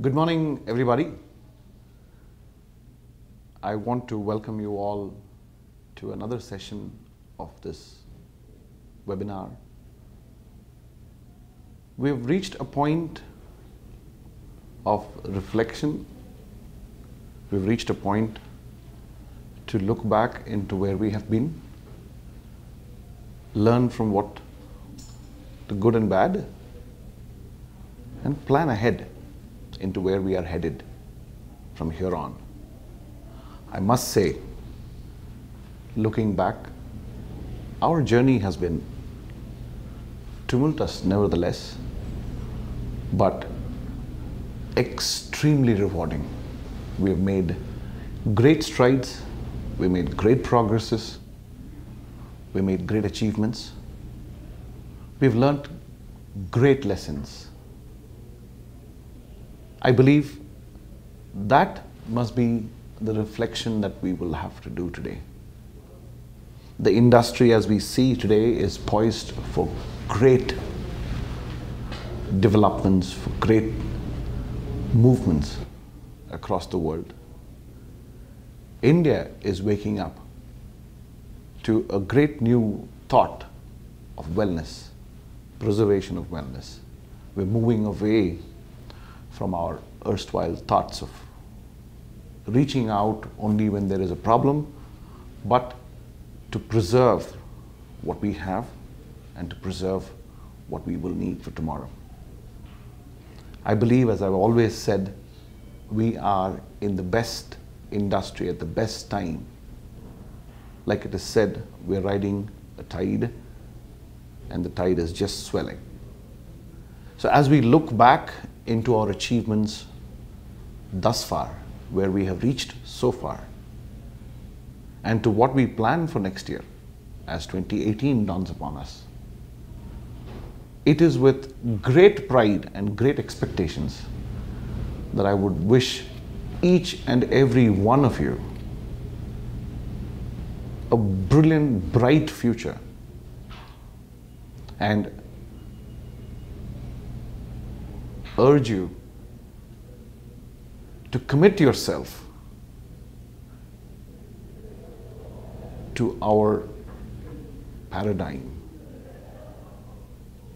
Good morning, everybody. I want to welcome you all to another session of this webinar. We've reached a point of reflection. We've reached a point to look back into where we have been, learn from what the good and bad, and plan ahead into where we are headed from here on. I must say, looking back, our journey has been tumultuous nevertheless, but extremely rewarding. We have made great strides, we made great progresses, we made great achievements, we've learnt great lessons. I believe that must be the reflection that we will have to do today. The industry as we see today is poised for great developments, for great movements across the world. India is waking up to a great new thought of wellness, preservation of wellness. We're moving away from our erstwhile thoughts of reaching out only when there is a problem, but to preserve what we have and to preserve what we will need for tomorrow. I believe, as I've always said, we are in the best industry at the best time. Like it is said, we're riding a tide and the tide is just swelling. So as we look back into our achievements thus far, where we have reached so far, and to what we plan for next year as 2018 dawns upon us, it is with great pride and great expectations that I would wish each and every one of you a brilliant, bright future, and urge you to commit yourself to our paradigm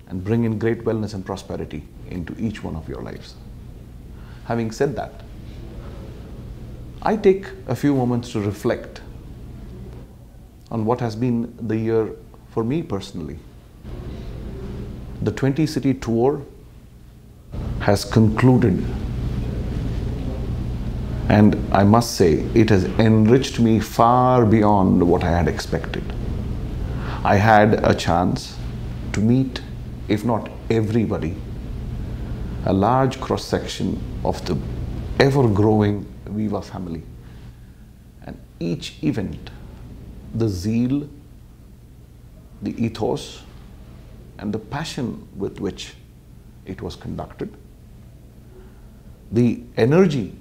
and bring in great wellness and prosperity into each one of your lives. Having said that, I take a few moments to reflect on what has been the year for me personally. The 20-city tour has concluded, and I must say it has enriched me far beyond what I had expected. I had a chance to meet, if not everybody, a large cross-section of the ever-growing Viva family. And each event, the zeal, the ethos, and the passion with which it was conducted, the energy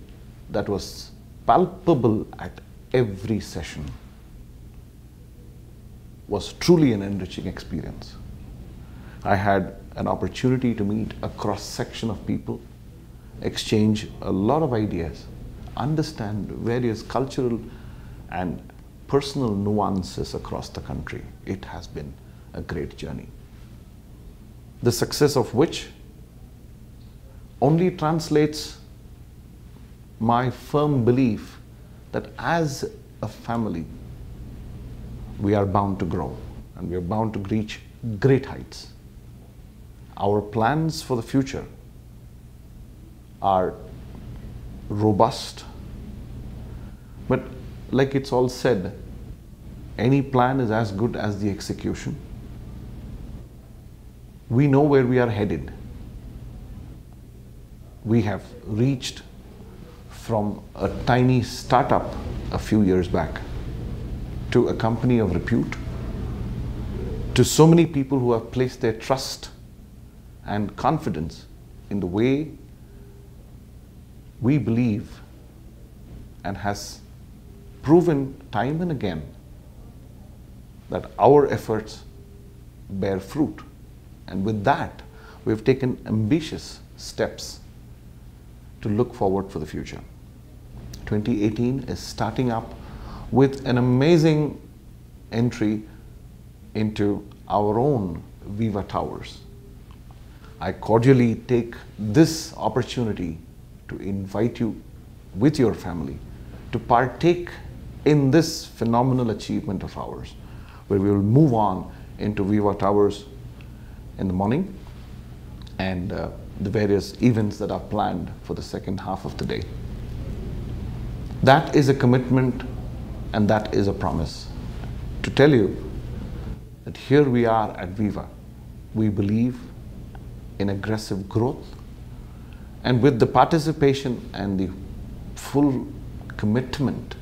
that was palpable at every session was truly an enriching experience. I had an opportunity to meet a cross-section of people, exchange a lot of ideas, understand various cultural and personal nuances across the country. It has been a great journey, the success of which only translates my firm belief that as a family, we are bound to grow and we are bound to reach great heights. Our plans for the future are robust, but like it's all said, any plan is as good as the execution. We know where we are headed. We have reached from a tiny startup a few years back to a company of repute, to so many people who have placed their trust and confidence in the way we believe, and has proven time and again that our efforts bear fruit. And with that, we've taken ambitious steps to look forward for the future. 2018 is starting up with an amazing entry into our own Viva Towers. I cordially take this opportunity to invite you with your family to partake in this phenomenal achievement of ours, where we will move on into Viva Towers in the morning and the various events that are planned for the second half of the day. That is a commitment and that is a promise to tell you that here we are at Viva. We believe in aggressive growth, and with the participation and the full commitment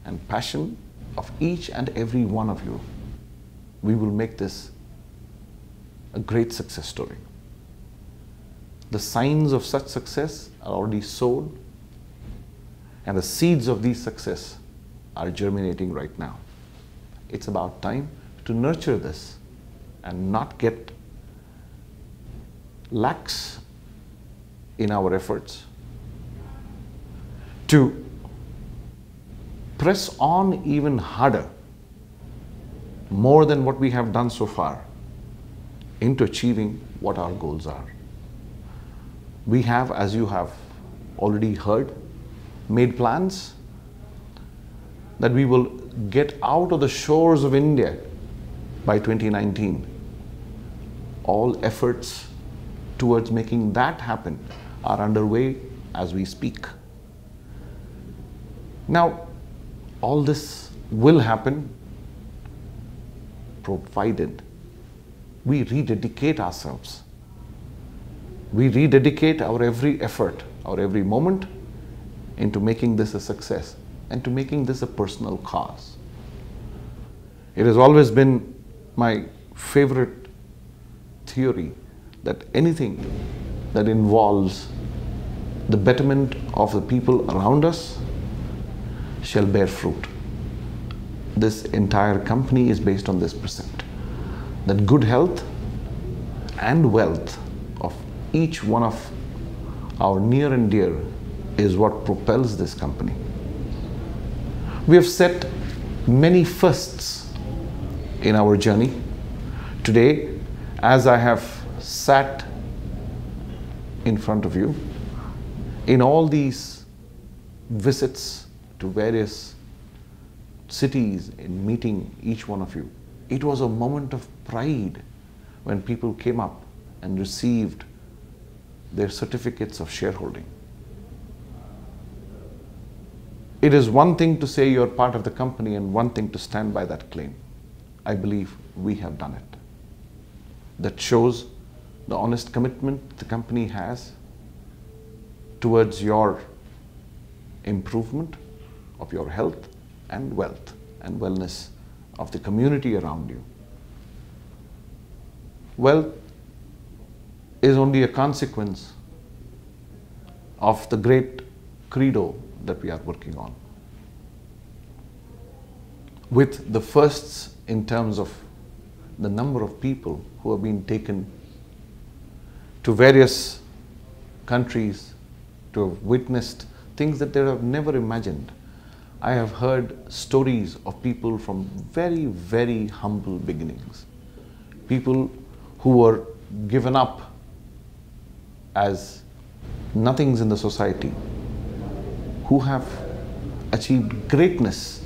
and passion of each and every one of you, we will make this a great success story. The signs of such success are already sown, and the seeds of these success are germinating right now. It's about time to nurture this and not get lax in our efforts, to press on even harder, more than what we have done so far, into achieving what our goals are. We have, as you have already heard, made plans that we will get out of the shores of India by 2019. All efforts towards making that happen are underway as we speak. Now, all this will happen provided we rededicate ourselves. We rededicate our every effort, our every moment into making this a success and to making this a personal cause. It has always been my favorite theory that anything that involves the betterment of the people around us shall bear fruit. This entire company is based on this precept, that good health and wealth of each one of our near and dear is what propels this company. We have set many firsts in our journey. Today, as I have sat in front of you, in all these visits to various cities, in meeting each one of you, it was a moment of pride when people came up and received their certificates of shareholding. It is one thing to say you're part of the company and one thing to stand by that claim. I believe we have done it. That shows the honest commitment the company has towards your improvement of your health and wealth and wellness of the community around you. Wealth is only a consequence of the great credo that we are working on. With the firsts in terms of the number of people who have been taken to various countries to have witnessed things that they have never imagined. I have heard stories of people from very, very humble beginnings. People who were given up as nothings in the society, who have achieved greatness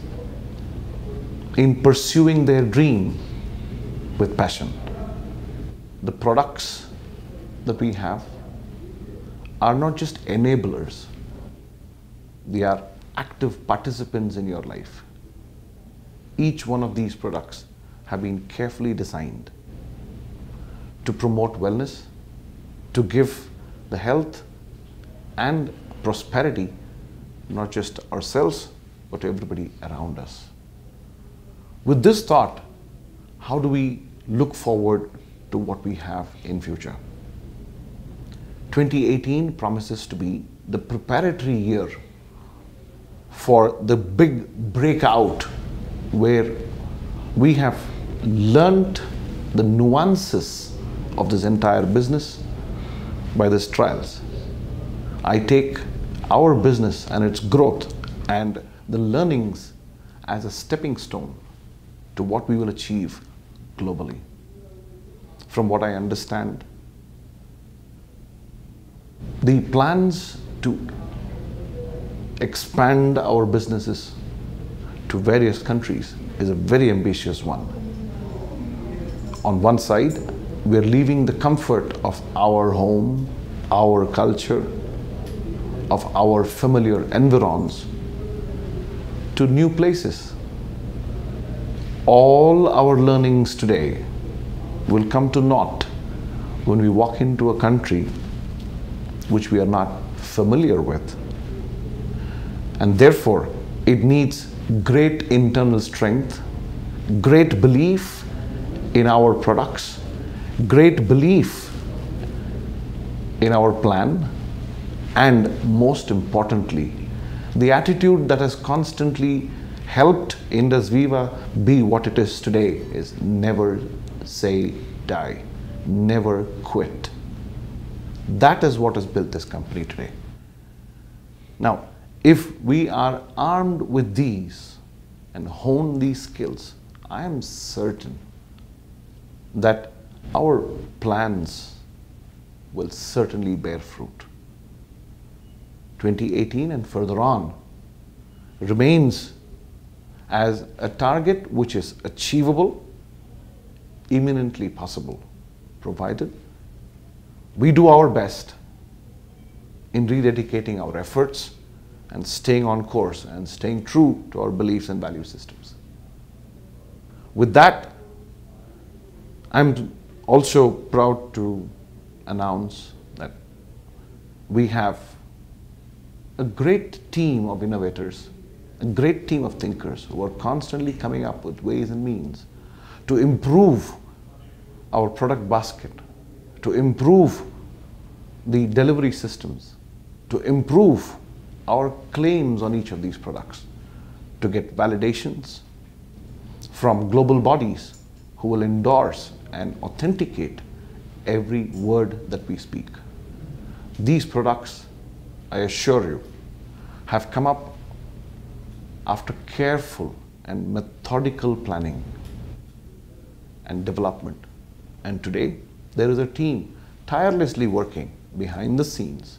in pursuing their dream with passion. The products that we have are not just enablers, they are active participants in your life. Each one of these products have been carefully designed to promote wellness, to give the health and prosperity, not just ourselves, but to everybody around us. With this thought, how do we look forward to what we have in future? 2018 promises to be the preparatory year for the big breakout, where we have learnt the nuances of this entire business by these trials. I take our business and its growth and the learnings as a stepping stone to what we will achieve globally. From what I understand, the plans to expand our businesses to various countries is a very ambitious one. On one side, we are leaving the comfort of our home, our culture, of our familiar environs to new places. All our learnings today will come to naught when we walk into a country which we are not familiar with. And therefore, it needs great internal strength, great belief in our products, great belief in our plan, and most importantly, the attitude that has constantly helped Indus Viva be what it is today is never say die, never quit. That is what has built this company today. Now, if we are armed with these and hone these skills, I am certain that our plans will certainly bear fruit. 2018 and further on remains as a target which is achievable, imminently possible, provided we do our best in rededicating our efforts and staying on course and staying true to our beliefs and value systems. With that, I'm also proud to announce that we have a great team of innovators, a great team of thinkers who are constantly coming up with ways and means to improve our product basket, to improve the delivery systems, to improve our claims on each of these products, to get validations from global bodies who will endorse and authenticate every word that we speak. These products, I assure you, have come up after careful and methodical planning and development. And today, there is a team tirelessly working behind the scenes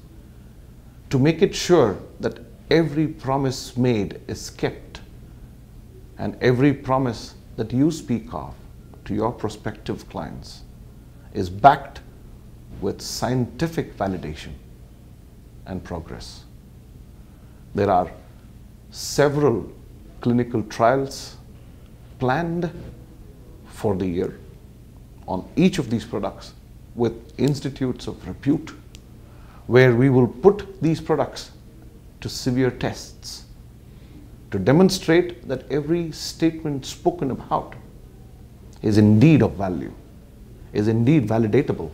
to make it sure that every promise made is kept, and every promise that you speak of to your prospective clients is backed with scientific validation and progress. There are several clinical trials planned for the year on each of these products with institutes of repute, where we will put these products to severe tests to demonstrate that every statement spoken about is indeed of value, is indeed validatable,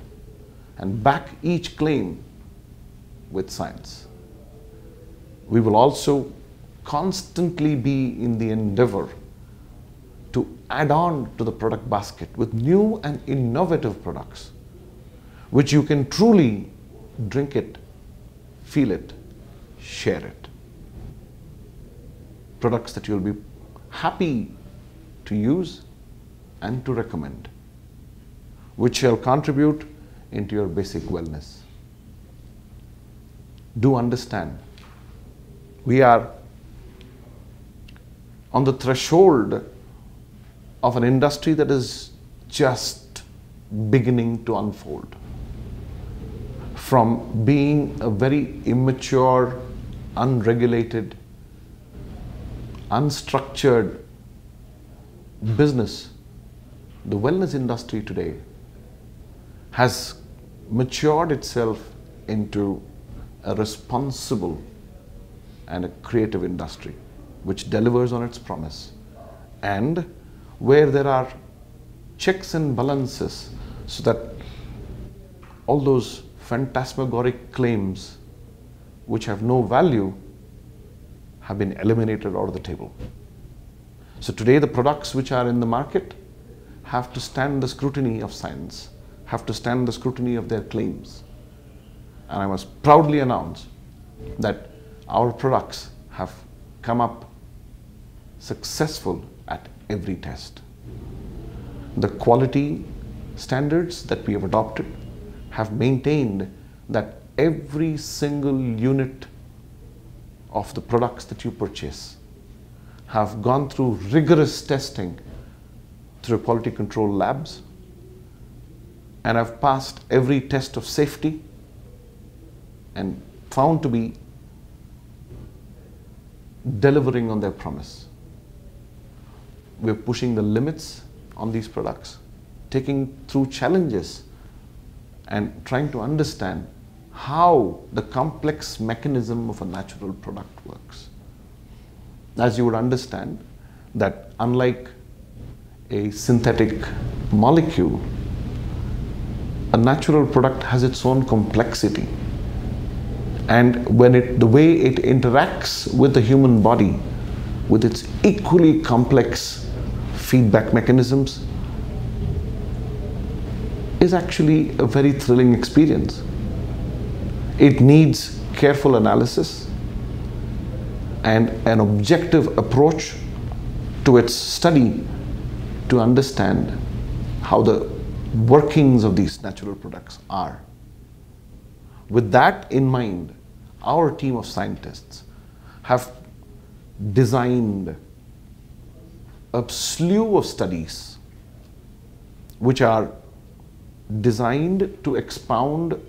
and back each claim with science. We will also constantly be in the endeavor to add on to the product basket with new and innovative products, which you can truly drink it, feel it, share it. Products that you'll be happy to use and to recommend, which shall contribute into your basic wellness. Do understand, we are on the threshold of an industry that is just beginning to unfold. From being a very immature, unregulated, unstructured business, the wellness industry today has matured itself into a responsible and a creative industry which delivers on its promise, and where there are checks and balances so that all those phantasmagoric claims which have no value have been eliminated out of the table. So today the products which are in the market have to stand the scrutiny of science, have to stand the scrutiny of their claims. And I must proudly announce that our products have come up successful at every test. The quality standards that we have adopted have maintained that every single unit of the products that you purchase have gone through rigorous testing through quality control labs and have passed every test of safety and found to be delivering on their promise. We're pushing the limits on these products, taking through challenges and trying to understand how the complex mechanism of a natural product works. As you would understand that unlike a synthetic molecule, a natural product has its own complexity. And when the way it interacts with the human body, with its equally complex feedback mechanisms, is actually a very thrilling experience. It needs careful analysis and an objective approach to its study to understand how the workings of these natural products are. With that in mind, our team of scientists have designed a slew of studies which are designed to expound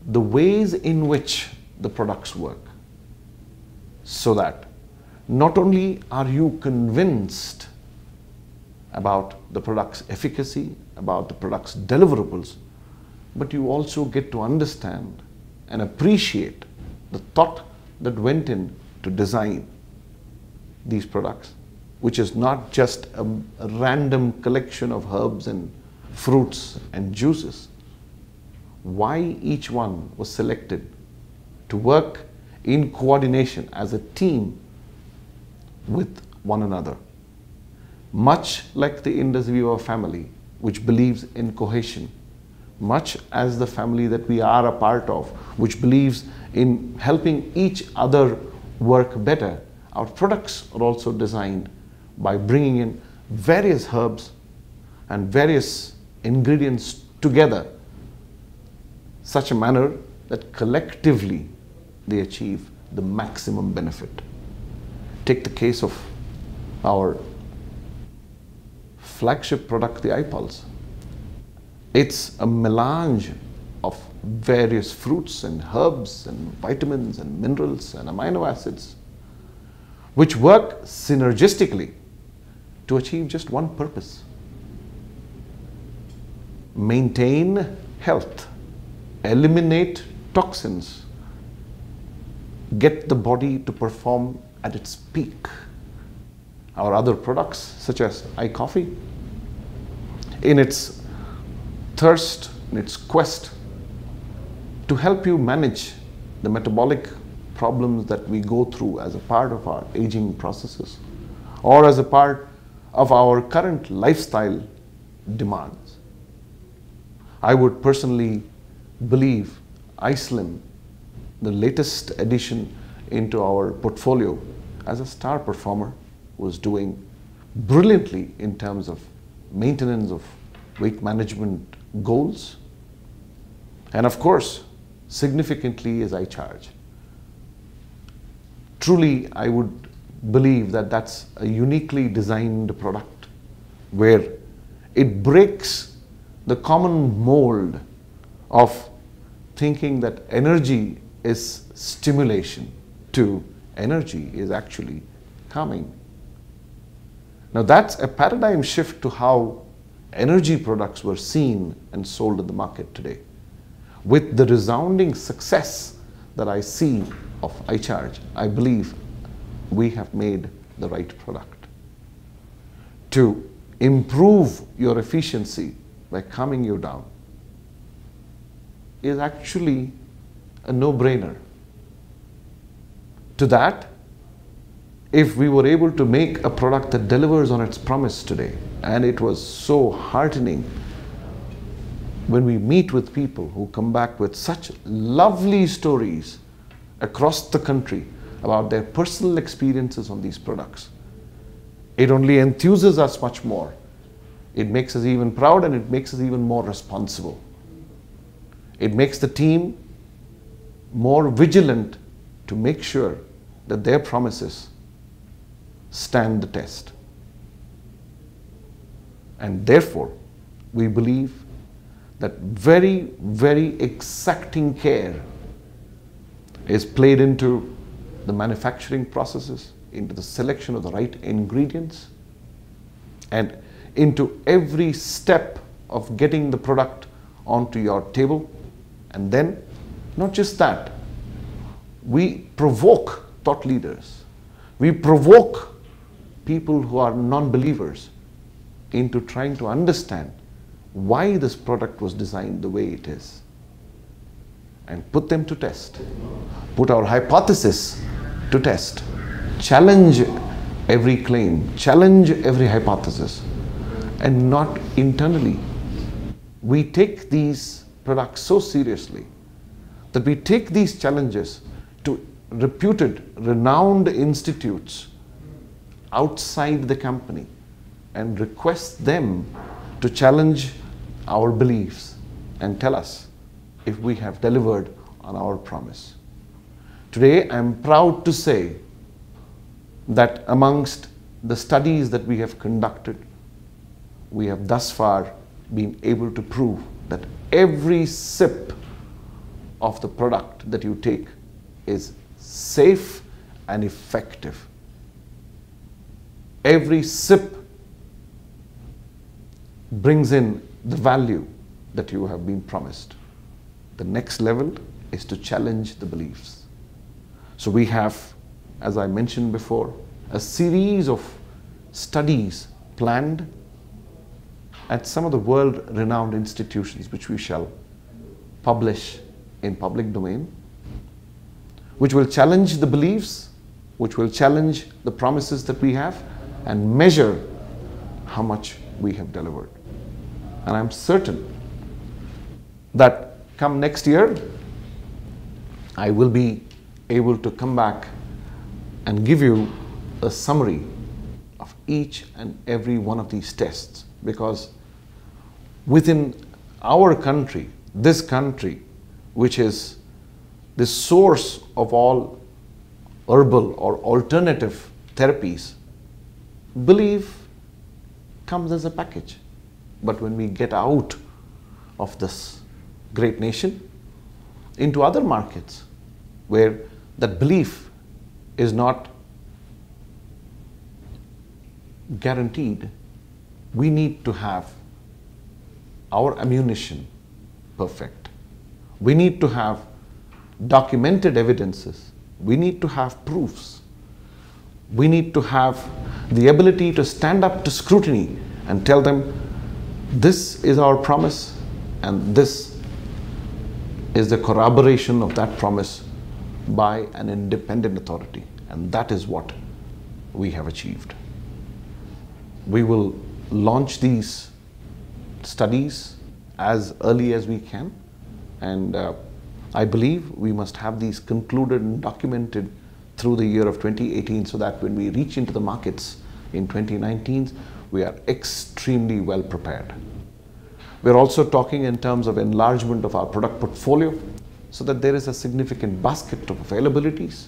the ways in which the products work, so that not only are you convinced about the product's efficacy, about the product's deliverables, but you also get to understand and appreciate the thought that went in to design these products, which is not just a random collection of herbs and fruits and juices. Why each one was selected to work in coordination as a team with one another. Much like the Indus Viva family, which believes in cohesion, much as the family that we are a part of, which believes in helping each other work better, our products are also designed by bringing in various herbs and various ingredients together, such a manner that collectively they achieve the maximum benefit. Take the case of our flagship product, the iPulse. It's a melange of various fruits and herbs and vitamins and minerals and amino acids which work synergistically to achieve just one purpose: maintain health, eliminate toxins, get the body to perform at its peak. Our other products, such as iCoffee, in its thirst, in its quest to help you manage the metabolic problems that we go through as a part of our aging processes, or as a part of our current lifestyle demands. I would personally believe iSlim, the latest addition into our portfolio, as a star performer, was doing brilliantly in terms of maintenance of weight management goals, and of course significantly as I charge. Truly, I would believe that that's a uniquely designed product where it breaks the common mold of thinking that energy is stimulation to energy is actually calming. Now that's a paradigm shift to how energy products were seen and sold in the market today. With the resounding success that I see of iCharge, I believe we have made the right product. To improve your efficiency by calming you down is actually a no-brainer. To that, if we were able to make a product that delivers on its promise today, and it was so heartening when we meet with people who come back with such lovely stories across the country about their personal experiences on these products, it only enthuses us much more. It makes us even proud, and it makes us even more responsible. It makes the team more vigilant to make sure that their promises stand the test. And therefore, we believe that very, very exacting care is played into the manufacturing processes, into the selection of the right ingredients, and into every step of getting the product onto your table. And then, not just that, we provoke thought leaders. We provoke people who are non-believers into trying to understand why this product was designed the way it is, and put them to test. Put our hypothesis to test. Challenge every claim, challenge every hypothesis, and not internally. We take these products so seriously that we take these challenges to reputed, renowned institutes outside the company and request them to challenge our beliefs and tell us if we have delivered on our promise. Today, I am proud to say that amongst the studies that we have conducted, we have thus far been able to prove that every sip of the product that you take is safe and effective. Every sip brings in the value that you have been promised. The next level is to challenge the beliefs. So we have, as I mentioned before, a series of studies planned at some of the world-renowned institutions, which we shall publish in public domain, which will challenge the beliefs, which will challenge the promises that we have, and measure how much we have delivered. And I'm certain that come next year, I will be able to come back and give you a summary of each and every one of these tests, because within our country, this country, which is the source of all herbal or alternative therapies, belief comes as a package. But when we get out of this great nation into other markets where that belief is not guaranteed, we need to have our ammunition perfect. We need to have documented evidences. We need to have proofs. We need to have the ability to stand up to scrutiny and tell them, this is our promise, and this is the corroboration of that promise by an independent authority. And that is what we have achieved. We will launch these studies as early as we can, and I believe we must have these concluded and documented through the year of 2018, so that when we reach into the markets in 2019, we are extremely well prepared. We're also talking in terms of enlargement of our product portfolio, so that there is a significant basket of availabilities,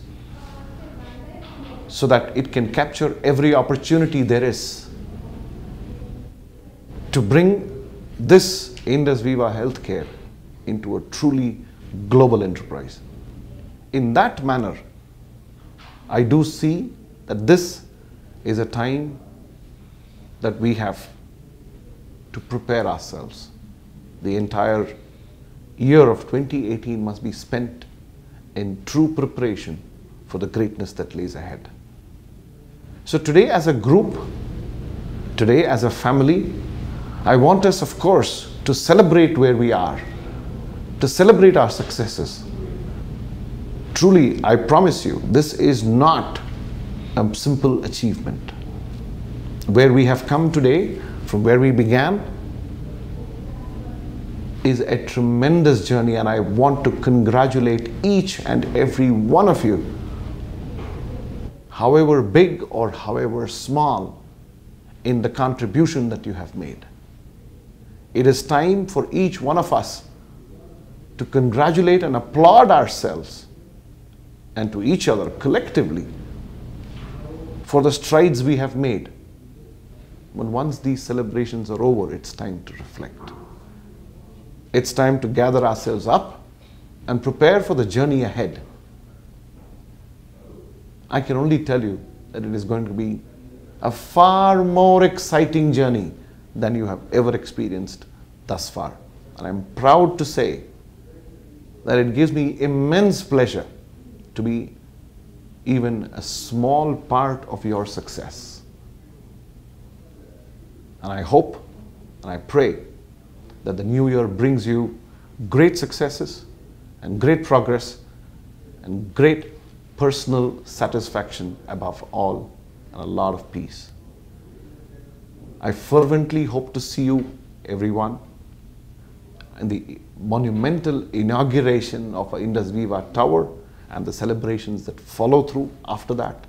so that it can capture every opportunity there is to bring this Indus Viva Healthcare into a truly global enterprise. In that manner, I do see that this is a time that we have to prepare ourselves. The entire year of 2018 must be spent in true preparation for the greatness that lays ahead. So today as a group, today as a family, I want us, of course, to celebrate where we are, to celebrate our successes. Truly, I promise you, this is not a simple achievement. Where we have come today, from where we began, is a tremendous journey, and I want to congratulate each and every one of you, however big or however small, in the contribution that you have made. It is time for each one of us to congratulate and applaud ourselves and to each other collectively for the strides we have made. But once these celebrations are over, it's time to reflect. It's time to gather ourselves up and prepare for the journey ahead. I can only tell you that it is going to be a far more exciting journey than you have ever experienced thus far. And I'm proud to say that it gives me immense pleasure to be even a small part of your success. And I hope and I pray that the new year brings you great successes and great progress and great personal satisfaction above all, and a lot of peace. I fervently hope to see you, everyone, in the monumental inauguration of Indus Viva Tower and the celebrations that follow through after that,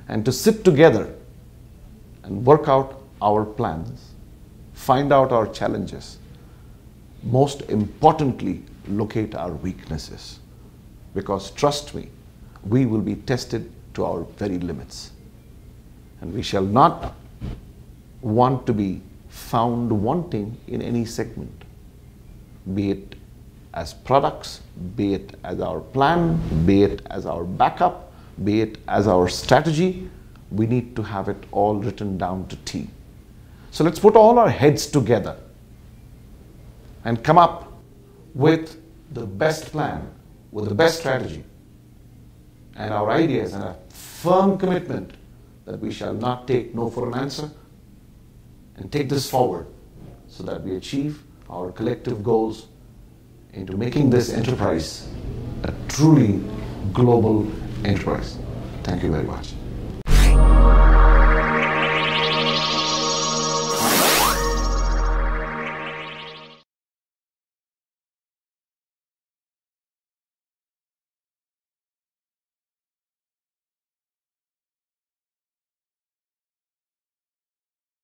and to sit together and work out our plans, find out our challenges, most importantly, locate our weaknesses. Because trust me, we will be tested to our very limits. And we shall not want to be found wanting in any segment, be it as products, be it as our plan, be it as our backup, be it as our strategy. We need to have it all written down to T. So let's put all our heads together and come up with the best plan, with the best strategy, and our ideas, and a firm commitment that we shall not take no for an answer, and take this forward so that we achieve our collective goals into making this enterprise a truly global enterprise. Thank you very much.